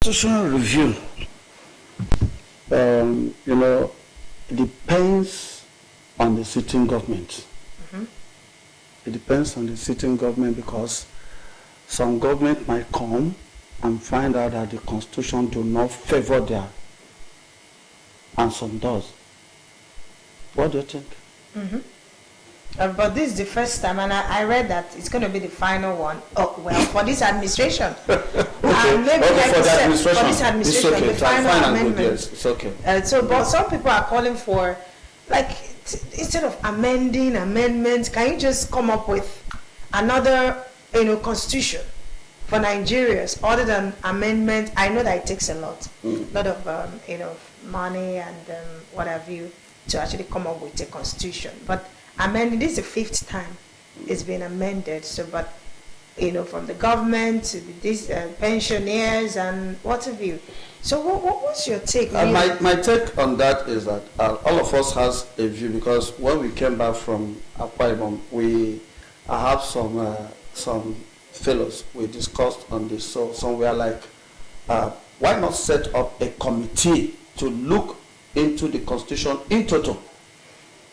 Constitutional review, it depends on the sitting government. It depends on the sitting government because some government might come and find out that the Constitution do not favor them, and some does. What do you think? But this is the first time, and I read that it's going to be the final one. Oh, well, for this administration. Maybe for this administration, okay. the final amendment. Yes, it's okay. But some people are calling for, like, instead of amendments, can you just come up with another, constitution for Nigerians other than amendment? I know that it takes a lot of, money and what have you to actually come up with a constitution. But amending, this is the 5th time it's been amended. So, but from the government to these pensioners and what have you. So, what's your take? Really? My take on that is that all of us has a view, because when we came back from Akwa Ibom, I have some fellows we discussed on this. So some were like, why not set up a committee to look into the Constitution in total?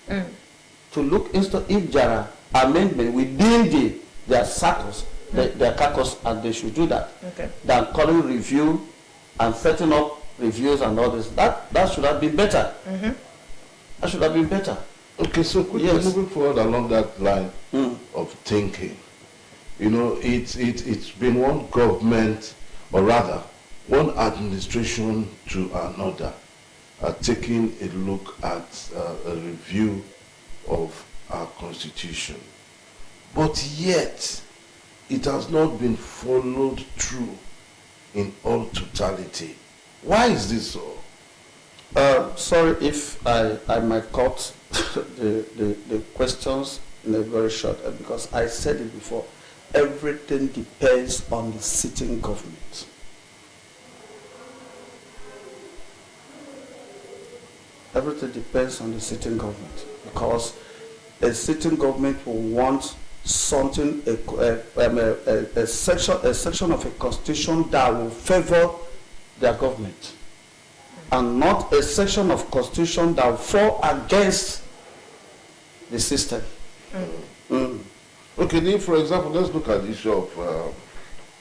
To look into if there are amendments within their circles, their caucus, and they should do that. Okay. Than calling review and setting up reviews and all this. That should have been better. That should have been better. Okay, so quickly moving forward along that line of thinking, it's been one government, or rather, one administration to another, taking a look at a review of our constitution. But yet, it has not been followed through in all totality. Why is this so? Sorry if I might cut the questions in a very short, because I said it before. Everything depends on the sitting government. Everything depends on the sitting government, because a sitting government will want something, a section of a constitution that will favor their government, and not a section of constitution that will fall against the system. Okay, then for example, let's look at the issue of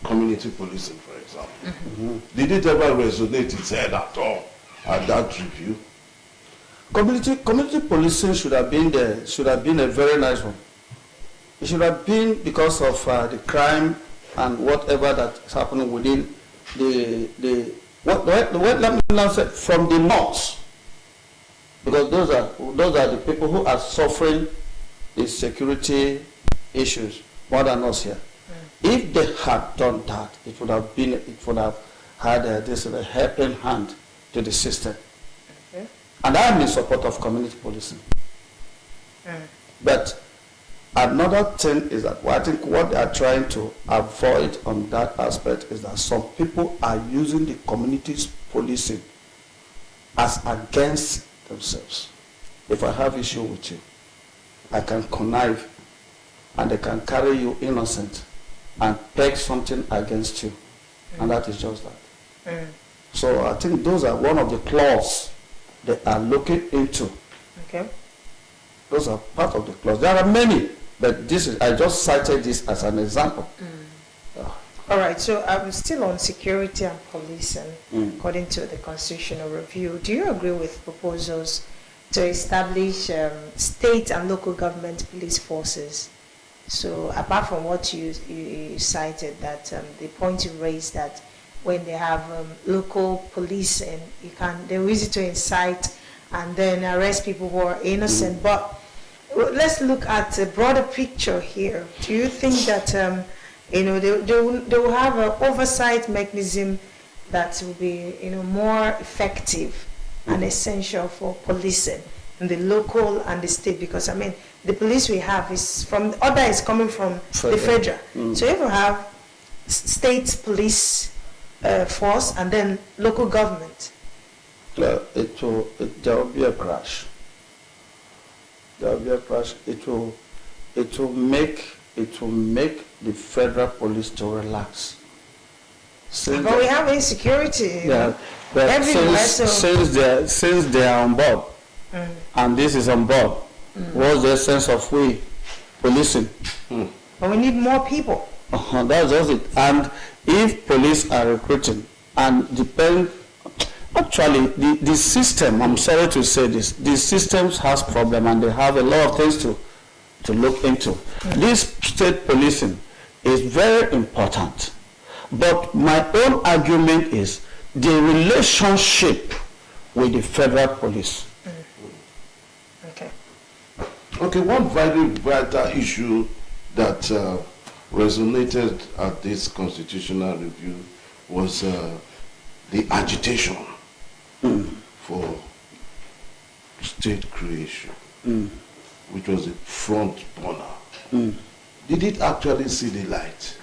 community policing, for example. Did it ever resonate its head at all at that review? Community policing should have been a very nice one. It should have been because of the crime and whatever that is happening within let me now say from the north, because those are the people who are suffering the security issues more than us here. If they had done that, it would have had this helping hand to the system. Okay. And I am in support of community policing. But another thing is that I think what they are trying to avoid on that aspect is that some people are using the community's policing as against themselves. If I have issue with you, I can connive and they can carry you innocent and peg something against you. And that is just that. So I think those are one of the clauses they are looking into. Okay. Those are part of the clause. There are many, but I just cited this as an example. All right, so I'm still on security and policing, according to the constitutional review. Do you agree with proposals to establish state and local government police forces? So apart from what you cited, that the point you raised that when they have local policing, they use it to incite and then arrest people who are innocent. But let's look at a broader picture here. Do you think that they will have an oversight mechanism that will be more effective and essential for policing in the local and the state? Because the police we have is coming from the federal. So if you have state police force and then local government, there will be a crash. There will be a crash. It will make the federal police to relax. But we have insecurity. Yeah, but Everywhere, since they are on board, and this is on board, what's the sense of we policing? But we need more people. That's just it. And if police are recruiting and actually the system, I'm sorry to say this, the systems has problem and they have a lot of things to look into. This state policing is very important. But my own argument is the relationship with the federal police. Okay. Okay, one very vital issue that resonated at this constitutional review was the agitation for state creation, which was a front burner. Did it actually see the light?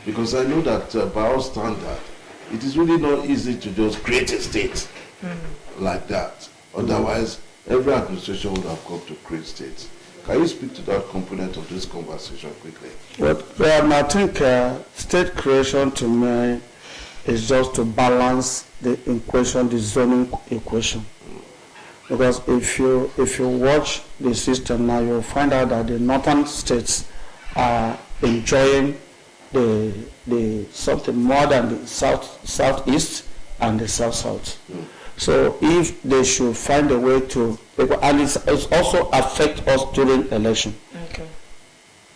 Because I know that by our standard, it is really not easy to just create a state like that. Otherwise, every administration would have come to create states. Can you speak to that component of this conversation quickly? Well, I think state creation to me is just to balance the equation, the zoning equation. Because if you watch the system now, you'll find out that the northern states are enjoying the something more than the southeast and the south. So if they should find a way to, and it's also affect us during election. Okay.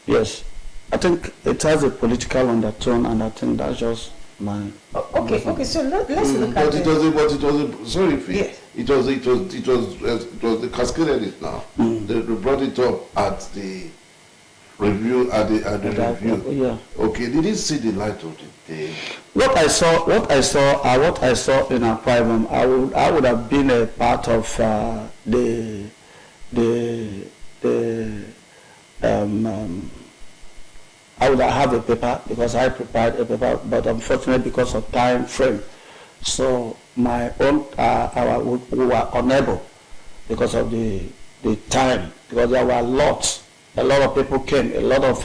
Yes, I think it has a political undertone, and I think that's just my. Okay. So let's look But at it was sorry, Fee. Yes. It was the cascaded it now. They brought it up at the review review. Yeah. Okay, did it see the light of the day? What I saw in Akwa Ibom, I would have been a part of I would have a paper because I prepared a paper, but unfortunately because of time frame, so my own we were unable because of the time, because there were a lot of people came, a lot of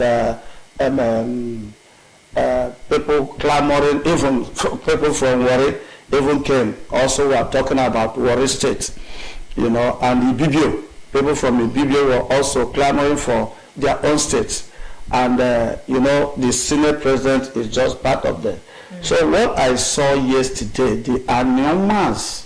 people clamoring, even people from Warri even came. Also, we are talking about Warri State, and Ibibio. People from Ibibio were also clamoring for their own states. And, the Senate president is just part of them. So what I saw yesterday, the Anyomas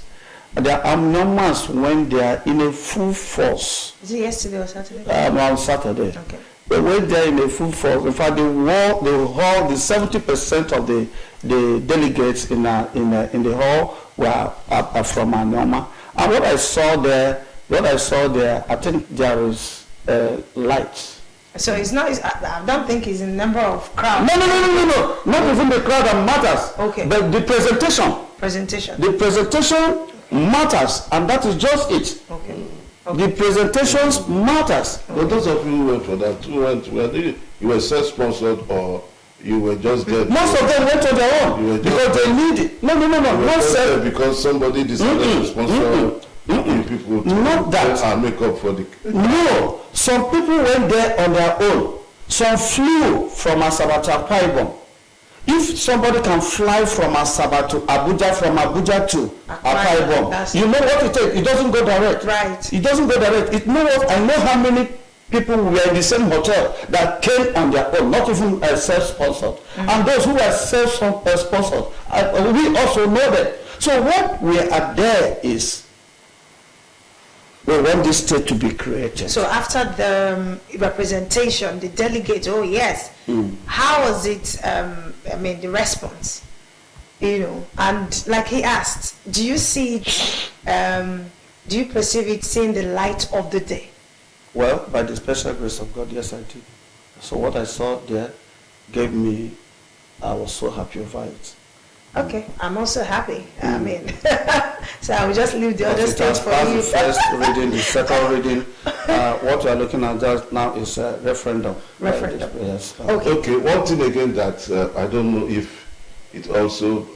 when they are in a full force. Is it yesterday or Saturday? On Saturday. Okay. They went there in a full force. In fact, the 70% of the delegates in the hall were from Anyoma. And what I saw there, I think there is light. So it's not. I don't think it's in number of crowd. No. Not even the crowd that matters. Okay. But the presentation. The presentation matters, and that is just it. Okay. The presentations matters. But those of you who went for that, you were self-sponsored or you were just there? Most of them went on their own because they need it. No. Not self. Because somebody decided to sponsor people to make up for the. No, some people went there on their own. Some flew from Asaba to Akwa Ibom. If somebody can fly from Asaba to Abuja, from Abuja to Akwa Ibom, you know what it takes. It doesn't go direct. Right. It doesn't go direct. I know how many people were in the same hotel that came on their own, not even self-sponsored. And those who were self-sponsored, we also know that. So what we are there is, we want this state to be created. So after the representation, the delegates, how was it, the response? And like he asked, do you see it, do you perceive it seeing the light of the day? Well, by the special grace of God, yes, I did. So what I saw there I was so happy over it. Okay, I'm also happy. So I will just leave the other states for you. The first reading, the second reading, what we are looking at just now is a referendum. Yes. Okay, one thing again that I don't know if it also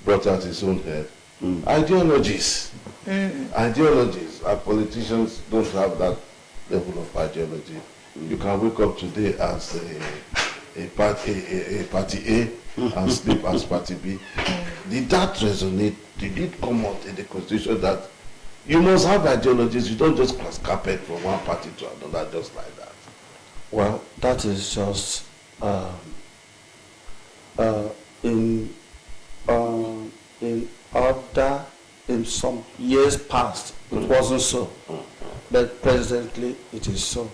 brought out its own head. Ideologies. Ideologies. Our politicians don't have that level of ideology. You can wake up today as a party A, and sleep as party B. Did that resonate? Did it come out in the constitution that you must have ideologies, you don't just cross carpet from one party to another just like that? Well, that is just in order. In some years past, it wasn't so, but presently it is so.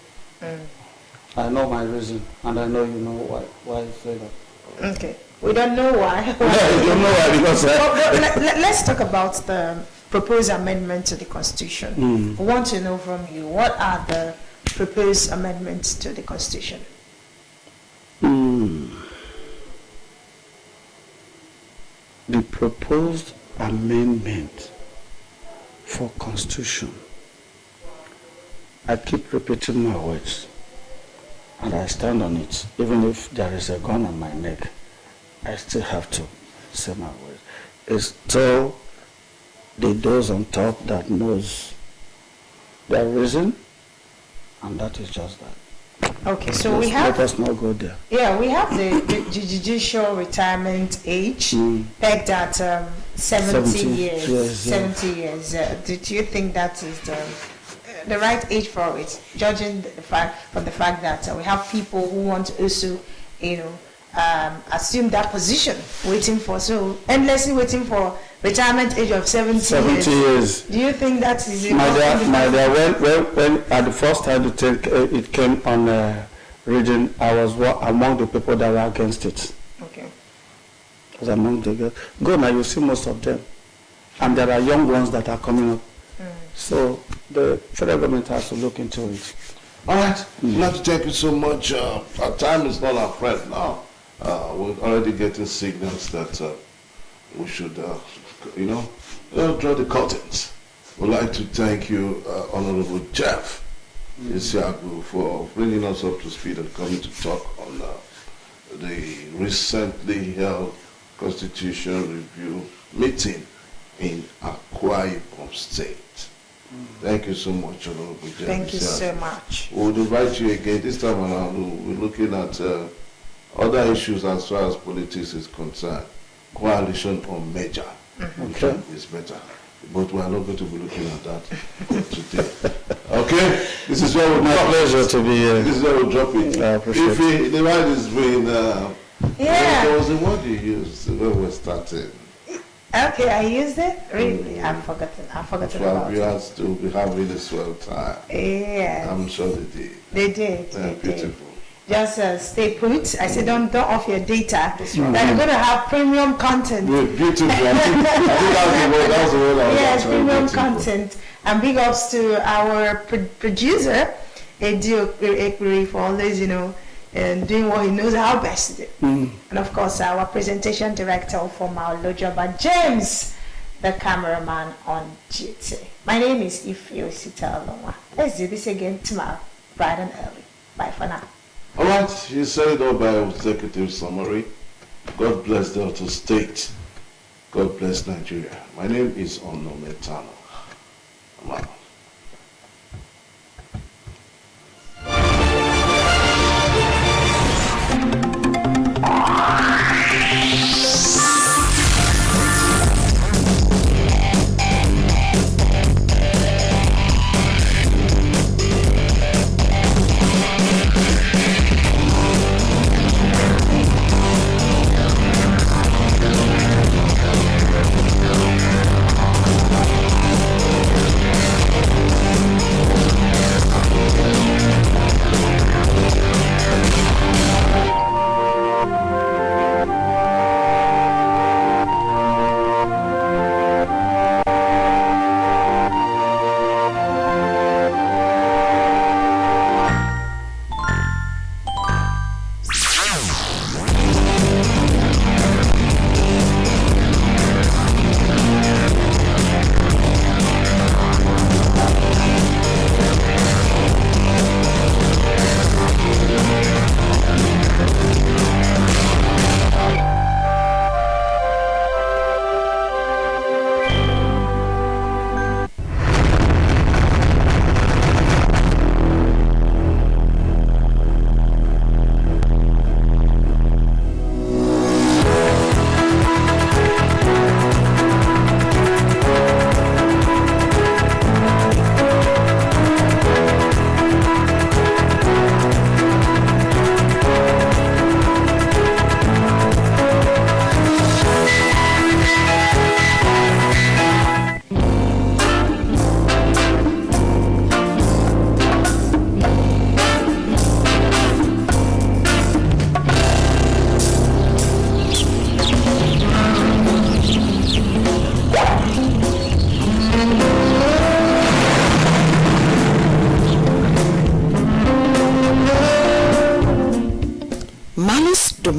I know my reason, and I know you know why I say that. Okay. We don't know why. Yeah, you don't know why because. Let's talk about the proposed amendment to the Constitution. We want to know from you, what are the proposed amendments to the Constitution? The proposed amendment for Constitution. I keep repeating my words, and I stand on it. Even if there is a gun on my neck, I still have to say my words. It's still those on top that knows their reason, and that is just that. Okay, so we have. Let us not go there. Yeah, we have the judicial retirement age pegged at 70 years. Yes, 70 years. Do you think that is the right age for it? Judging from the fact that we have people who want to also, assume that position, endlessly waiting for retirement age of 70 years. Do you think that is My dear, when at the first time it came on reading, I was among the people that were against it. Okay. I was among the go now, you see most of them, and there are young ones that are coming up. So the federal government has to look into it. All right, I'd like to thank you so much. Our time is not our friend now. We're already getting signals that we should, draw the curtains. We'd like to thank you, Honorable Jeff Isiagu, for bringing us up to speed and coming to talk on the recently held Constitutional Review meeting in Akwa Ibom State. Thank you so much, Honorable Jeff. Thank you so much. We'll invite you again. This time around, we're looking at other issues as far as politics is concerned. Coalition or merger, which one is better? But we are not going to be looking at that today. Okay, this is where we'll My pleasure to be here. This is where we'll drop it. I appreciate If the word is being, Yeah. there was a word you used when we started. Okay, I used it. Really, I've forgotten Well, about we it. are still be having a swell time. Yeah, I'm sure they did. they did. They're They did. beautiful. Just stay put. I said, don't off your data. That you're going to have premium content. Beautiful. I think that's the word I was Yes, actually premium getting for. content. And big ups to our producer, Edio Ekuri, for always, and doing what he knows how best to do. And of course, our presentation director from our Lojaba, James, the cameraman on duty. My name is Ifyo Sita Alonwa. Let's do this again tomorrow, bright and early. Bye for now. All right, you said it all by executive summary. God bless Delta State. God bless Nigeria. My name is Onometano. I'm out.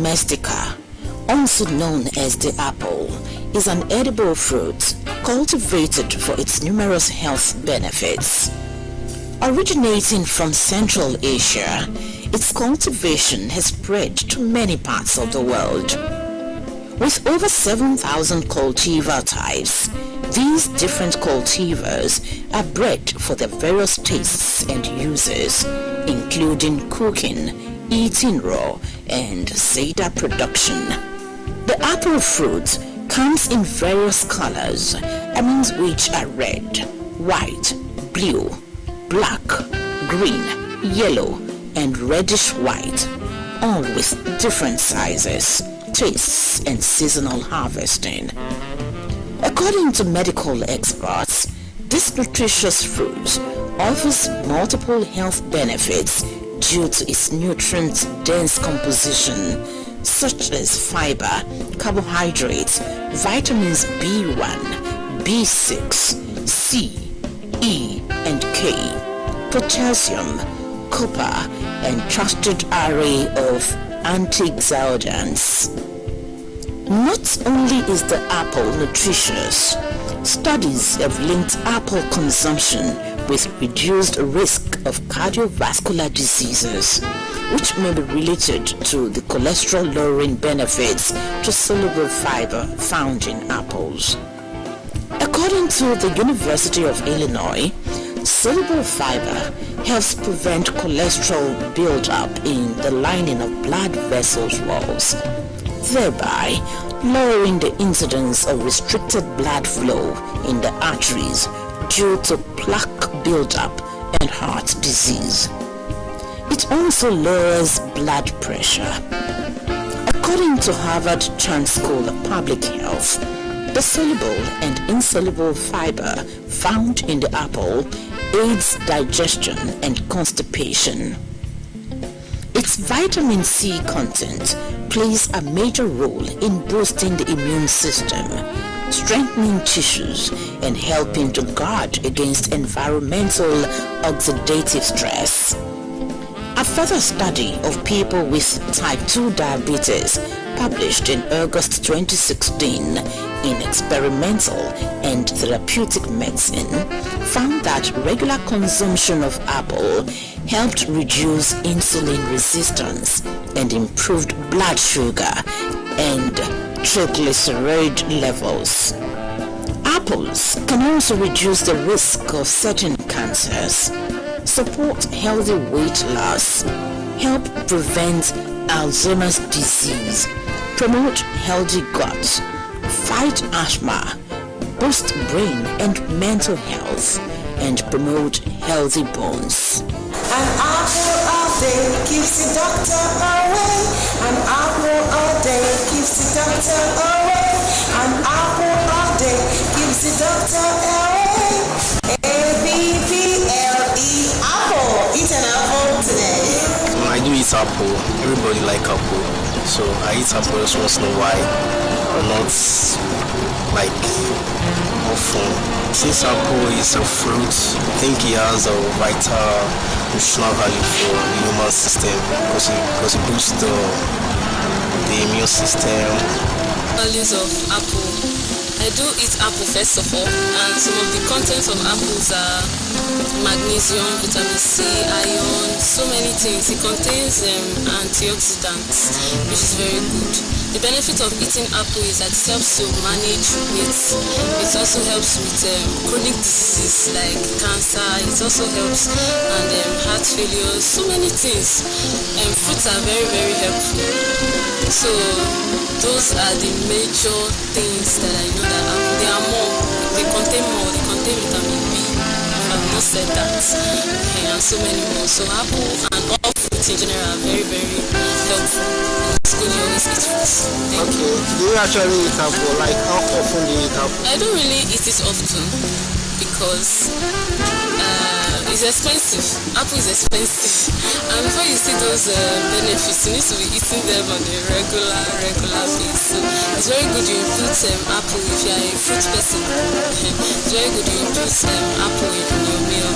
domestica, also known as the apple, is an edible fruit cultivated for its numerous health benefits. Originating from Central Asia, its cultivation has spread to many parts of the world. With over 7,000 cultivar types, these different cultivars are bred for their various tastes and uses, including cooking, eating raw, and cider production. The apple fruit comes in various colors, among which are red, white, blue, black, green, yellow, and reddish white, all with different sizes, tastes, and seasonal harvesting. According to medical experts, this nutritious fruit offers multiple health benefits due to its nutrient-dense composition, such as fiber, carbohydrates, vitamins B1, B6, C, E, and K, potassium, copper, and trusted array of antioxidants. Not only is the apple nutritious, studies have linked apple consumption with reduced risk of cardiovascular diseases, which may be related to the cholesterol-lowering benefits to soluble fiber found in apples. According to the University of Illinois, soluble fiber helps prevent cholesterol buildup in the lining of blood vessels walls, thereby lowering the incidence of restricted blood flow in the arteries due to plaque buildup and heart disease. It also lowers blood pressure. According to Harvard Chan School of Public Health, the soluble and insoluble fiber found in the apple aids digestion and constipation. Its vitamin C content plays a major role in boosting the immune system, strengthening tissues, and helping to guard against environmental oxidative stress. A further study of people with type 2 diabetes, published in August 2016 in Experimental and Therapeutic Medicine, found that regular consumption of apple helped reduce insulin resistance and improved blood sugar and triglyceride levels. Apples can also reduce the risk of certain cancers, support healthy weight loss, help prevent Alzheimer's disease, promote healthy gut, fight asthma, boost brain and mental health, and promote healthy bones. An apple all day keeps the doctor away. An apple all day keeps the doctor away. An apple all day keeps the doctor away. A-B-B-L-E, apple. Eat an apple today. I do eat apple. Everybody like apple. So I eat apple just once in a while, but not like often. Since apple is a fruit, I think it has a vital nutritional value for the human system because it boosts the immune system. Values of apple. I do eat apple first of all, and some of the contents of apples are magnesium, vitamin C, iron, so many things. It contains antioxidants, which is very good. The benefit of eating apple is that it helps to manage weight. It also helps with chronic diseases like cancer. It also helps and heart failure, so many things. Fruits are very, very helpful. So those are the major things that I know that apple. There are more. They contain more. They contain vitamin B. I've not said that. And so many more. So apple and all fruits in general are very, very helpful. It's good you always eat fruits. Okay. Do you actually eat apple? Like how often do you eat apple? I don't really eat it often because it's expensive. Apple is expensive. And before you see those benefits, you need to be eating them on a regular basis. So it's very good you include apple if you are a fruit person. It's very good you include apple in your meal.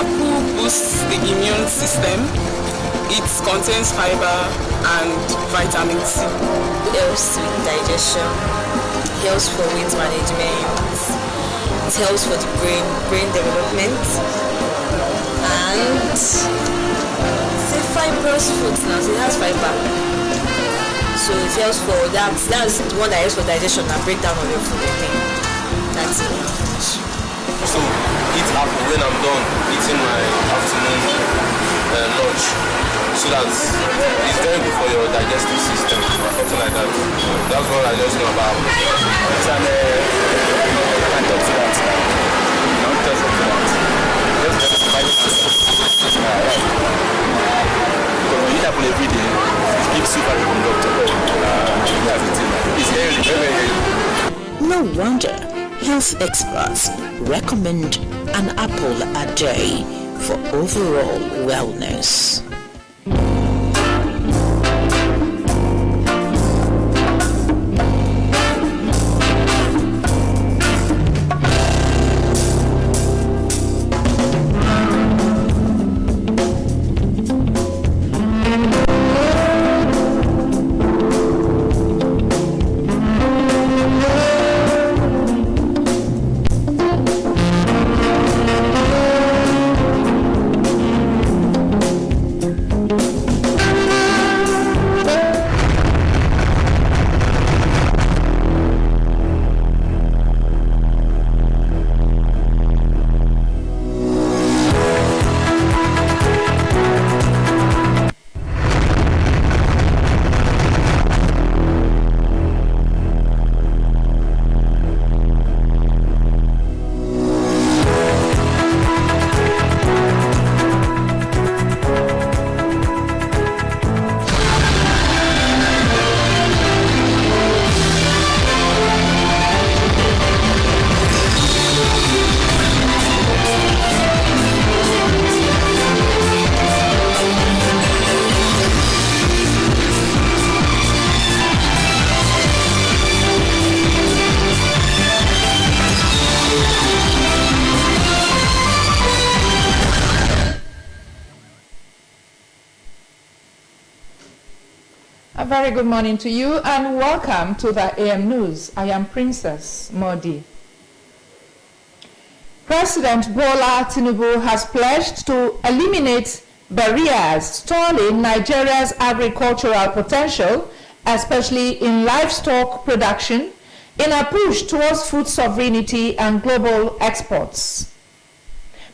Apple boosts the immune system. it contains fiber and vitamin C. It helps with digestion, helps for weight management, it helps for the brain development, and it's a fibrous food now, so it has fiber. So it helps for that's the one that helps for digestion and breakdown of your food. I think that's it. So eat apple when I'm done eating my afternoon lunch, so that it's very good for your digestive system, something like that. That's what I just know about. And I can talk to that. I want to talk to that. Just because when you eat apple every day, it gives you very conductor. It's very, very, very. No wonder health experts recommend an apple a day for overall wellness. A very good morning to you and welcome to the AM News. I am Princess Modi. President Bola Tinubu has pledged to eliminate barriers stalling Nigeria's agricultural potential, especially in livestock production, in a push towards food sovereignty and global exports.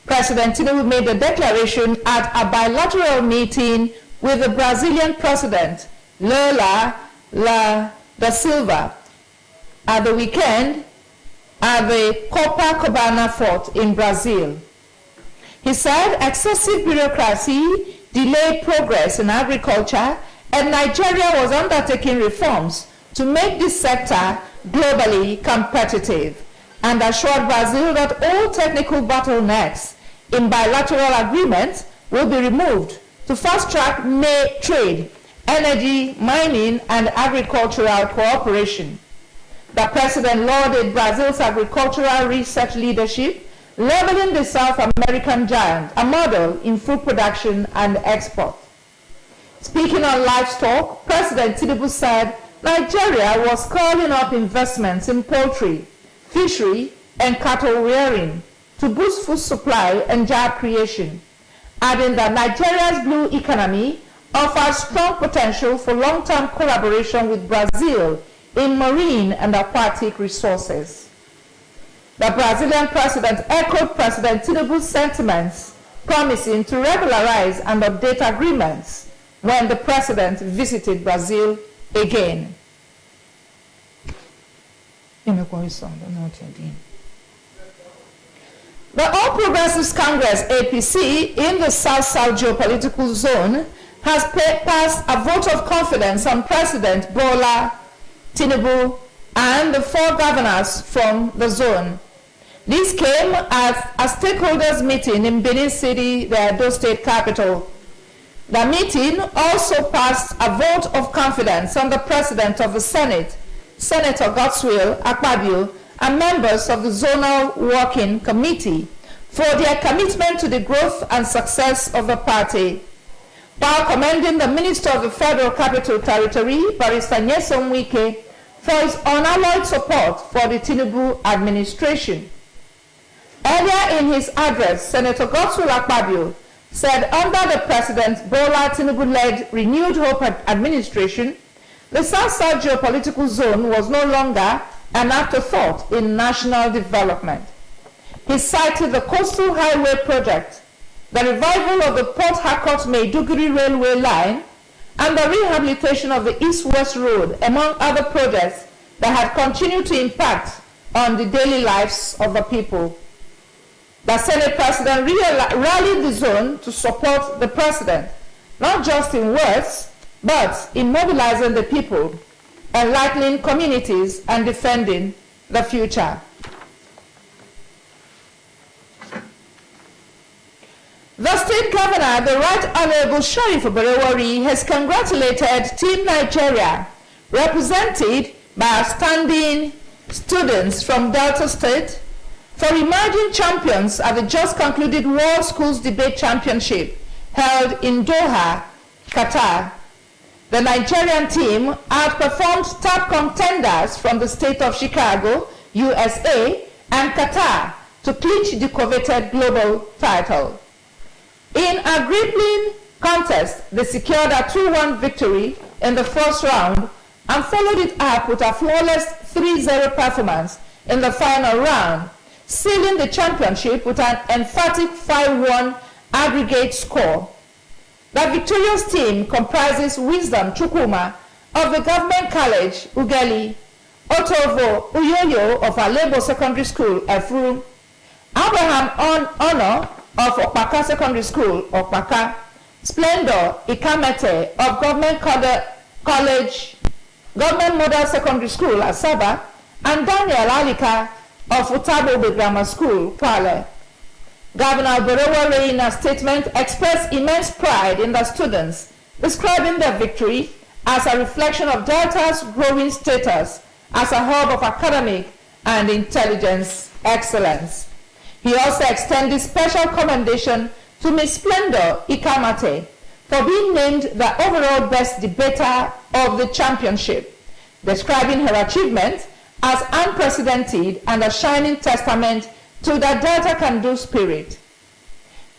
President Tinubu made the declaration at a bilateral meeting with the Brazilian President Lula da Silva at the weekend at the Copacabana Fort in Brazil. He said excessive bureaucracy delayed progress in agriculture and Nigeria was undertaking reforms to make this sector globally competitive, and assured Brazil that all technical bottlenecks in bilateral agreements will be removed to fast-track trade, energy, mining, and agricultural cooperation. The president lauded Brazil's agricultural research leadership, leveling the South American giant, a model in food production and export. Speaking on livestock, President Tinubu said Nigeria was calling up investments in poultry, fishery, and cattle rearing to boost food supply and job creation, adding that Nigeria's blue economy offers strong potential for long-term collaboration with Brazil in marine and aquatic resources. The Brazilian president echoed President Tinubu's sentiments, promising to regularize and update agreements when the president visited Brazil again. The All Progressives Congress, APC, in the South-South geopolitical zone has passed a vote of confidence on President Bola Tinubu and the 4 governors from the zone. This came at a stakeholders meeting in Benin City, the Edo State capital. The meeting also passed a vote of confidence on the President of the Senate, Senator Godswill Akpabio, and members of the Zonal Working Committee for their commitment to the growth and success of the party. while commending the Minister of the Federal Capital Territory, Barrister Nyesom Wike, for his unalloyed support for the Tinubu administration. Earlier in his address, Senator Godswill Akpabio said under the President Bola Tinubu-led Renewed Hope administration, the South-South geopolitical zone was no longer an afterthought in national development. He cited the Coastal Highway project, the revival of the Port Harcourt-Maiduguri railway line, and the rehabilitation of the East-West Road, among other projects that had continued to impact on the daily lives of the people. The Senate President rallied the zone to support the President, not just in words, but in mobilizing the people, enlightening communities, and defending the future. The State Governor, the Right Honorable Sheriff Oberewori, has congratulated Team Nigeria, represented by outstanding students from Delta State, for emerging champions at the just concluded World Schools Debate Championship held in Doha, Qatar. The Nigerian team outperformed top contenders from the state of Chicago, USA, and Qatar to clinch the coveted global title. In a grappling contest, they secured a 2-1 victory in the first round and followed it up with a flawless 3-0 performance in the final round, sealing the championship with an emphatic 5-1 aggregate score. The victorious team comprises Wisdom Chukwuma of the Government College, Ugeli, Otovo Uyoyo of Alebo Secondary School, Efru, Abraham Honor of Okpaka Secondary School, Okpaka, Splendor Ikamete of Government College, Government Model Secondary School, Asaba, and Daniel Alika of Utabobe Grammar School, Kwale. Governor Oberewori, in a statement, expressed immense pride in the students, describing their victory as a reflection of Delta's growing status as a hub of academic and intelligence excellence. He also extended special commendation to Ms. Splendor Ikamate for being named the overall best debater of the championship, describing her achievement as unprecedented and a shining testament to the Delta Can-Do spirit.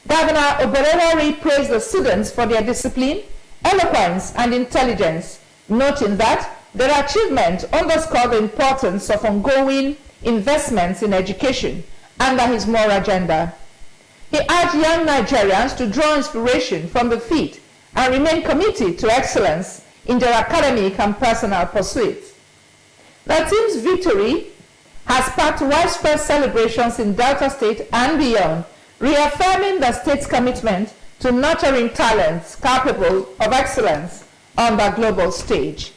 Governor Oberewori praised the students for their discipline, eloquence, and intelligence, noting that their achievement underscored the importance of ongoing investments in education under his moral agenda. He urged young Nigerians to draw inspiration from the feat and remain committed to excellence in their academic and personal pursuits. The team's victory has sparked widespread celebrations in Delta State and beyond, reaffirming the state's commitment to nurturing talents capable of excellence on the global stage.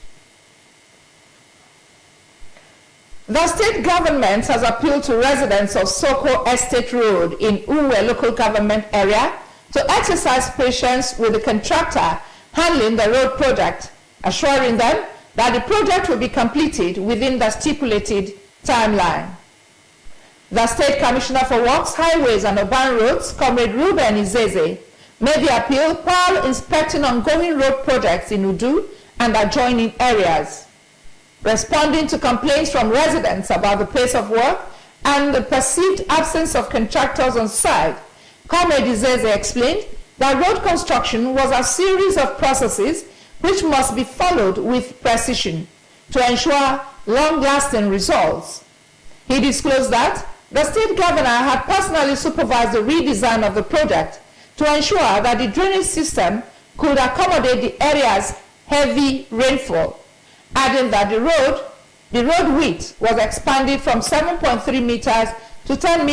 The state government has appealed to residents of Soko Estate Road in Uwe local government area to exercise patience with the contractor handling the road project, assuring them that the project will be completed within the stipulated timeline. The State Commissioner for Works, Highways and Urban Roads, Comrade Ruben Izeze, made the appeal while inspecting ongoing road projects in Udu and adjoining areas. Responding to complaints from residents about the pace of work and the perceived absence of contractors on site, Comrade Izeze explained that road construction was a series of processes which must be followed with precision to ensure long-lasting results. He disclosed that the state governor had personally supervised the redesign of the project to ensure that the drainage system could accommodate the area's heavy rainfall, adding that the road width was expanded from 7.3 meters to 10 meters